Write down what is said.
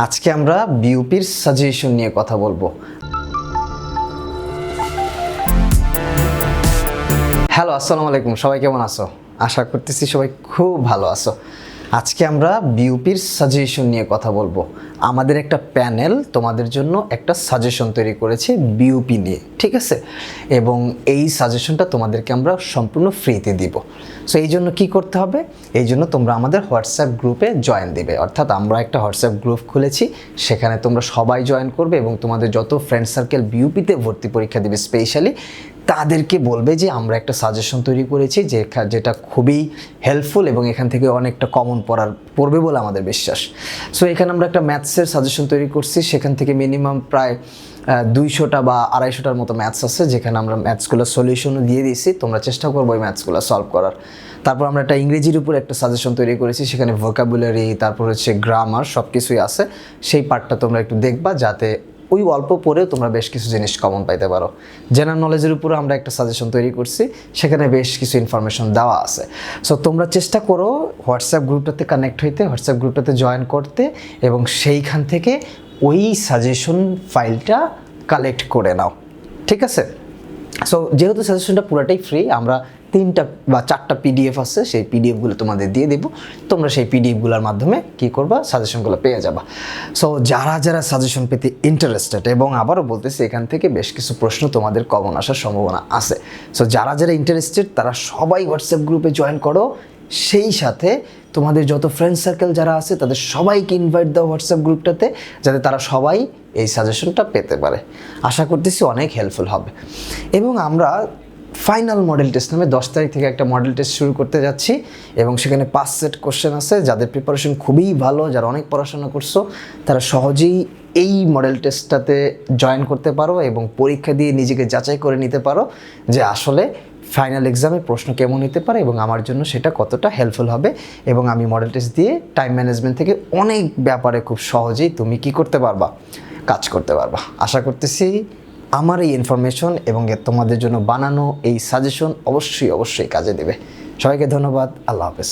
আজকে আমরা বিউপির সাজেশন নিয়ে কথা বলবো। হ্যালো, আসসালামু আলাইকুম। সবাই কেমন আছো? আশা করতেছি সবাই খুব ভালো আছো। আজকে আমরা বিউপির সাজেশন নিয়ে কথা বলবো। আমাদের একটা প্যানেল তোমাদের জন্য একটা সাজেশন তৈরি করেছে বিউপি নিয়ে, ঠিক আছে? এবং এই সাজেশনটা তোমাদেরকে আমরা সম্পূর্ণ ফ্রিতে দিব। সো এই জন্য কী করতে হবে? এই জন্য তোমরা আমাদের হোয়াটসঅ্যাপ গ্রুপে জয়েন দিবে। অর্থাৎ আমরা একটা হোয়াটসঅ্যাপ গ্রুপ খুলেছি, সেখানে তোমরা সবাই জয়েন করবে এবং তোমাদের যত ফ্রেন্ড সার্কেল বিউপিতে ভর্তি পরীক্ষা দিবে স্পেশালি তাদেরকে বলবে যে আমরা একটা সাজেশন তৈরি করেছি যেটা খুবই হেল্পফুল এবং এখান থেকে অনেকটা কমন পড়বে বলে আমাদের বিশ্বাস। সো এখানে আমরা একটা ম্যাথসের সাজেশন তৈরি করছি, সেখান থেকে মিনিমাম প্রায় 200টা বা 250টার মতো ম্যাথস আছে, যেখানে আমরা ম্যাথসগুলো সলিউশনও দিয়ে দিয়েছি। তোমরা চেষ্টা করবো ওই ম্যাথসগুলো সলভ করার। তারপর আমরা একটা ইংরেজির উপর একটা সাজেশন তৈরি করেছি, সেখানে ভোকাবুলারি, তারপর হচ্ছে গ্রামার, সব কিছুই আছে। সেই পার্টটা তোমরা একটু দেখবা, যাতে ওই অল্প পড়েও তোমরা বেশ কিছু জিনিস কমন পাইতে পারো। জেনারেল নলেজের উপরে আমরা একটা সাজেশন তৈরি করছি, সেখানে বেশ কিছু ইনফরমেশন দেওয়া আছে। সো তোমরা চেষ্টা করো হোয়াটসঅ্যাপ গ্রুপটাতে কানেক্ট হইতে, হোয়াটসঅ্যাপ গ্রুপটাতে জয়েন করতে এবং সেইখান থেকে ওই সাজেশন ফাইলটা কালেক্ট করে নাও, ঠিক আছে? সো যেহেতু সাজেশনটা পুরোটাই ফ্রি, আমরা 3টা বা 4টা পিডিএফ আছে, সেই পিডিএফগুলো তোমাদের দিয়ে দেবো। তোমরা সেই পিডিএফগুলোর মাধ্যমে কী করবা, সাজেশনগুলো পেয়ে যাবা। সো যারা সাজেশন পেতে ইন্টারেস্টেড, এবং আবারও বলতেছি এখান থেকে বেশ কিছু প্রশ্ন তোমাদের কমন আসার সম্ভাবনা আছে। সো যারা ইন্টারেস্টেড তারা সবাই হোয়াটসঅ্যাপ গ্রুপে জয়েন করো। সেই সাথে তোমাদের যত ফ্রেন্ড সার্কেল যারা আছে তাদের সবাইকে ইনভাইট দাও হোয়াটসঅ্যাপ গ্রুপটাতে, যাতে তারা সবাই এই সাজেশনটা পেতে পারে। আশা করতেছি অনেক হেল্পফুল হবে। এবং আমরা ফাইনাল মডেল টেস্ট নামে 10 তারিখ থেকে একটা মডেল টেস্ট শুরু করতে যাচ্ছি, এবং সেখানে 5 সেট কোশ্চেন আছে। যাদের প্রিপারেশন খুবই ভালো, যারা অনেক পড়াশোনা করছো, তারা সহজেই এই মডেল টেস্টটাতে জয়েন করতে পারো এবং পরীক্ষা দিয়ে নিজেকে যাচাই করে নিতে পারো যে আসলে ফাইনাল এক্সামে প্রশ্ন কেমন হতে পারে এবং আমার জন্য সেটা কতটা হেল্পফুল হবে। এবং আমি মডেল টেস্ট দিয়ে টাইম ম্যানেজমেন্ট থেকে অনেক ব্যাপারে খুব সহজেই তুমি কি করতে পারবা, কাজ করতে পারবা। আশা করতেছি আমার এই ইনফরমেশন এবং তোমাদের জন্য বানানো এই সাজেশন অবশ্যই কাজে দেবে। সবাইকে ধন্যবাদ। আল্লাহ হাফেজ।